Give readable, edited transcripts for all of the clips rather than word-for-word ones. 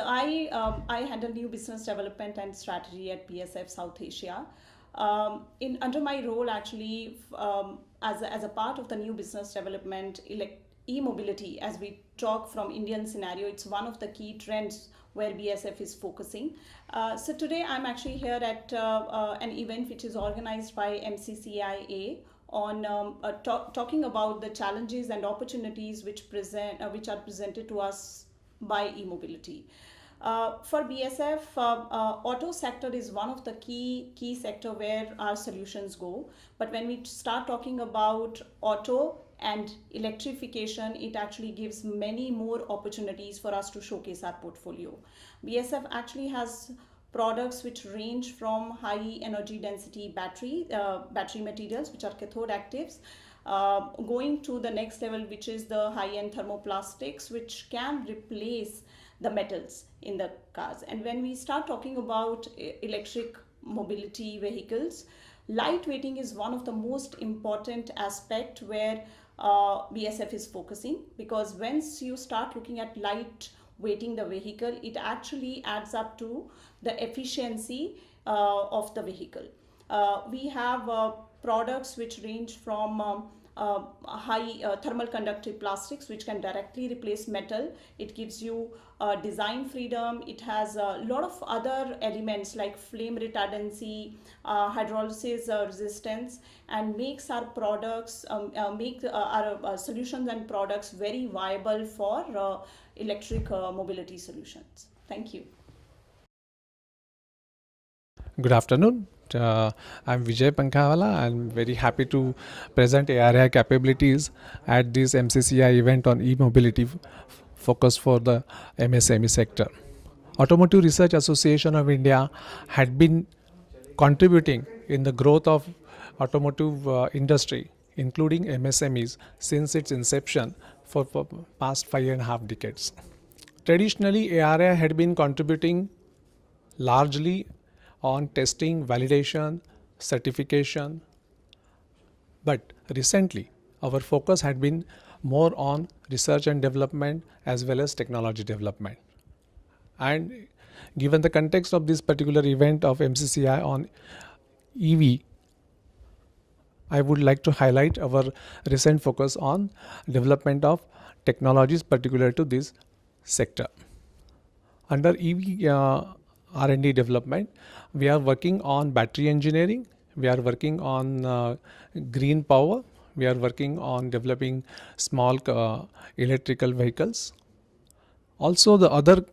I handle new business development and strategy at BASF South Asia. In under my role, actually, as a part of the new business development, e-mobility, as we talk from Indian scenario, it's one of the key trends where BASF is focusing. So today I'm actually here at an event which is organized by MCCIA on talking about the challenges and opportunities which are presented to us by e-mobility. For BASF, auto sector is one of the key sector where our solutions go. But when we start talking about auto and electrification, it actually gives many more opportunities for us to showcase our portfolio. BASF actually has products which range from high energy density battery materials, which are cathode actives, going to the next level, which is the high-end thermoplastics, which can replace the metals in the cars. And when we start talking about electric mobility vehicles, lightweighting is one of the most important aspect where BASF is focusing, because once you start looking at light weighting the vehicle, it actually adds up to the efficiency of the vehicle. We have products which range from high thermal conductive plastics, which can directly replace metal. It gives you design freedom. It has a lot of other elements like flame retardancy, hydrolysis resistance, and makes our products, make our solutions and products very viable for electric mobility solutions. Thank you. Good afternoon. I'm Vijay Pankhawala. I'm very happy to present ARAI capabilities at this MCCI event on e-mobility focus for the MSME sector. Automotive Research Association of India had been contributing in the growth of automotive industry, including MSMEs, since its inception for past 5.5 decades. Traditionally, ARAI had been contributing largely on testing, validation, certification. But recently, our focus had been more on research and development as well as technology development. And given the context of this particular event of MCCI on EV, I would like to highlight our recent focus on development of technologies particular to this sector. Under EV R&D development, we are working on battery engineering, we are working on green power, we are working on developing small electrical vehicles. Also, the other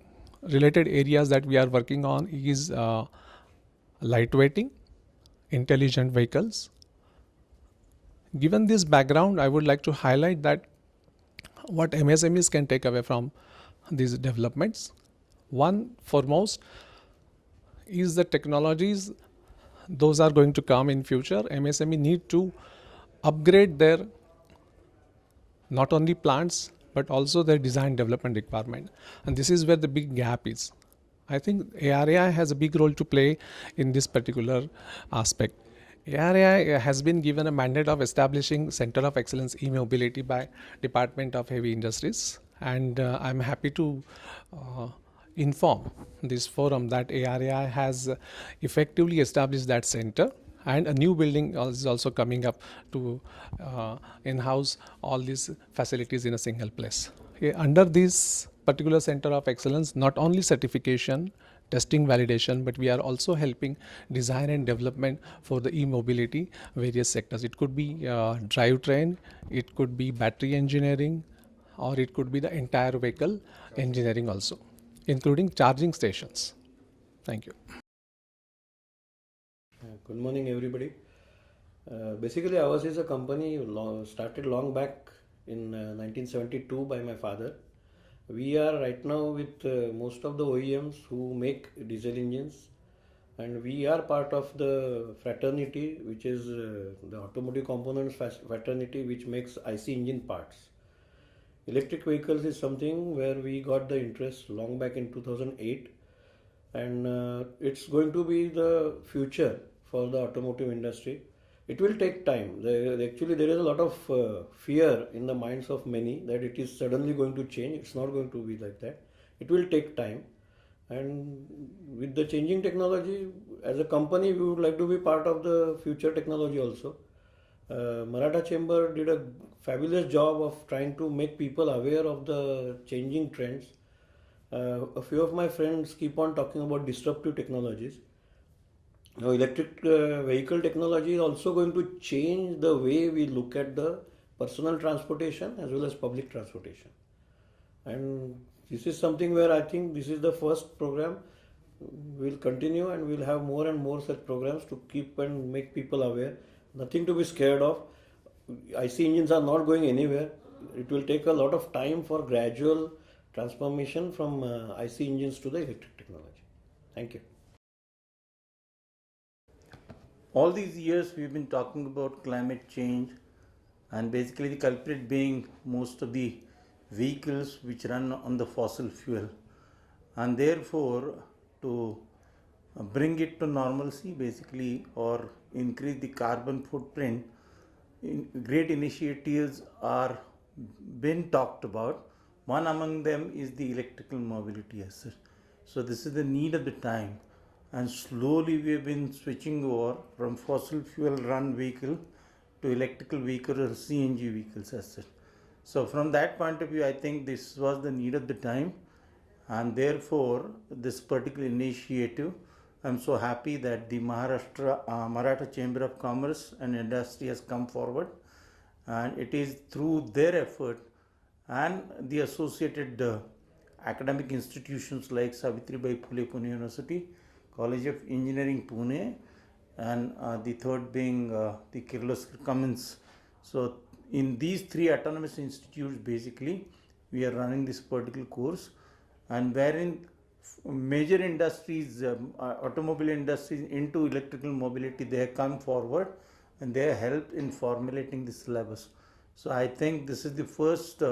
related areas that we are working on is lightweighting, intelligent vehicles. Given this background, I would like to highlight that what MSMEs can take away from these developments. One foremost is the technologies, those are going to come in future. MSME need to upgrade their not only plants but also their design development requirement, and this is where the big gap is. I think ARAI has a big role to play in this particular aspect. ARAI has been given a mandate of establishing Center of Excellence e-mobility by Department of Heavy Industries, and I'm happy to inform this forum that ARAI has effectively established that center, and a new building is also coming up to in-house all these facilities in a single place. Under this particular Center of Excellence, not only certification, testing, validation, but we are also helping design and development for the e-mobility various sectors. It could be drivetrain, it could be battery engineering, or it could be the entire vehicle engineering also, including charging stations. Thank you. Good morning, everybody. Basically, ours is a company started long back in 1972 by my father. We are right now with most of the OEMs who make diesel engines, and we are part of the fraternity, which is the automotive components fraternity, which makes IC engine parts. Electric vehicles is something where we got the interest long back in 2008, and it's going to be the future for the automotive industry. It will take time. Actually, there is a lot of fear in the minds of many that it is suddenly going to change. It's not going to be like that. It will take time. And with the changing technology, as a company, we would like to be part of the future technology also. Maratha Chamber did a fabulous job of trying to make people aware of the changing trends. A few of my friends keep on talking about disruptive technologies. Now, electric vehicle technology is also going to change the way we look at the personal transportation as well as public transportation. And this is something where I think this is the first program. We'll continue and we'll have more and more such programs to keep and make people aware. Nothing to be scared of. IC engines are not going anywhere. It will take a lot of time for gradual transformation from IC engines to the electric technology. Thank you. All these years we've been talking about climate change, and basically the culprit being most of the vehicles which run on the fossil fuel, and therefore to bring it to normalcy basically, or increase the carbon footprint, great initiatives are been talked about. One among them is the electrical mobility as such. So this is the need of the time, and slowly we have been switching over from fossil fuel run vehicle to electrical vehicle or CNG vehicles as such. So from that point of view, I think this was the need of the time, and therefore this particular initiative, I'm so happy that the Maratha Chamber of Commerce and Industry has come forward, and it is through their effort and the associated academic institutions like Savitribai Phule Pune University, College of Engineering Pune, and the third being the Kirloskar Cummins. So in these three autonomous institutes basically we are running this particular course, and wherein major industries, automobile industries into electrical mobility, they have come forward and they have helped in formulating the syllabus. So I think this is the first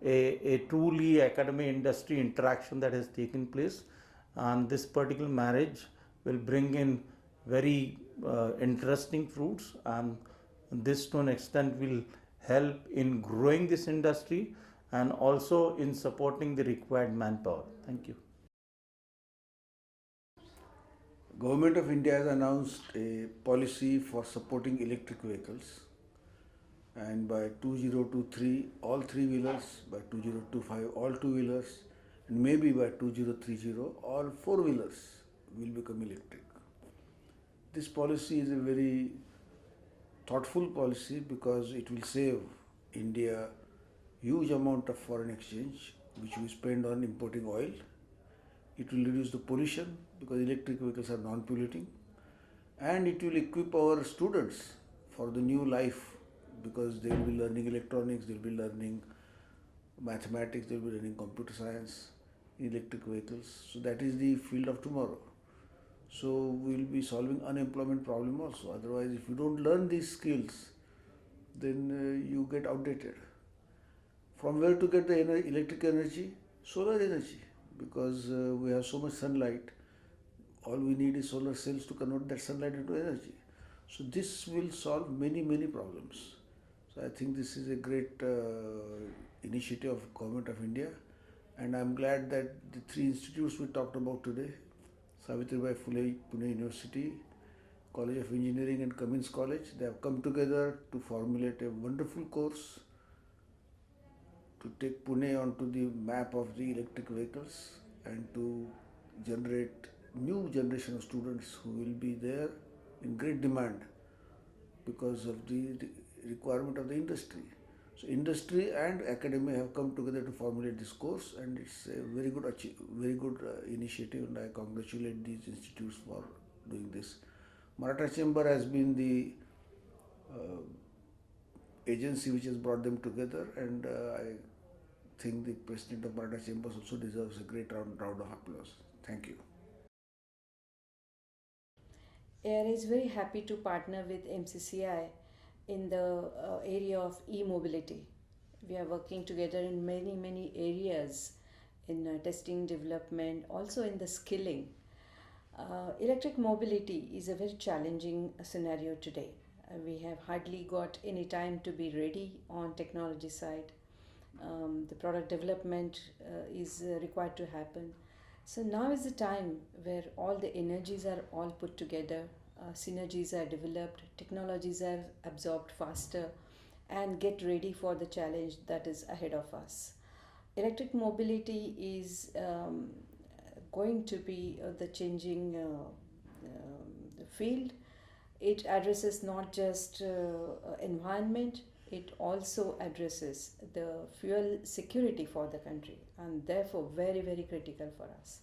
a truly academy industry interaction that has taken place, and this particular marriage will bring in very interesting fruits, and this to an extent will help in growing this industry and also in supporting the required manpower. Thank you. Government of India has announced a policy for supporting electric vehicles, and by 2023 all three-wheelers, by 2025 all two-wheelers, and maybe by 2030 all four-wheelers will become electric. This policy is a very thoughtful policy because it will save India huge amount of foreign exchange which we spend on importing oil. It will reduce the pollution because electric vehicles are non-polluting, and it will equip our students for the new life because they will be learning electronics, they will be learning mathematics, they will be learning computer science in electric vehicles. So that is the field of tomorrow. So we will be solving unemployment problem also. Otherwise, if you don't learn these skills, then you get outdated. From where to get the electric energy? Solar energy, because we have so much sunlight. All we need is solar cells to convert that sunlight into energy. So this will solve many problems. So I think this is a great initiative of Government of India, and I'm glad that the three institutes we talked about today, Savitribai Phule Pune University, College of Engineering and Cummins College, they have come together to formulate a wonderful course to take Pune onto the map of the electric vehicles and to generate new generation of students who will be there in great demand because of the requirement of the industry. So industry and academia have come together to formulate this course, and it's a very good initiative, and I congratulate these institutes for doing this. Maratha Chamber has been the agency which has brought them together, and I think the president of Maratha Chambers also deserves a great round of applause. Thank you. ARAI is very happy to partner with MCCI in the area of e-mobility. We are working together in many areas in testing, development, also in the skilling. Electric mobility is a very challenging scenario today. We have hardly got any time to be ready on technology side. The product development is required to happen. So now is the time where all the energies are all put together, synergies are developed, technologies are absorbed faster, and get ready for the challenge that is ahead of us. Electric mobility is going to be the changing the field. It addresses not just environment, it also addresses the fuel security for the country, and therefore very, very critical for us.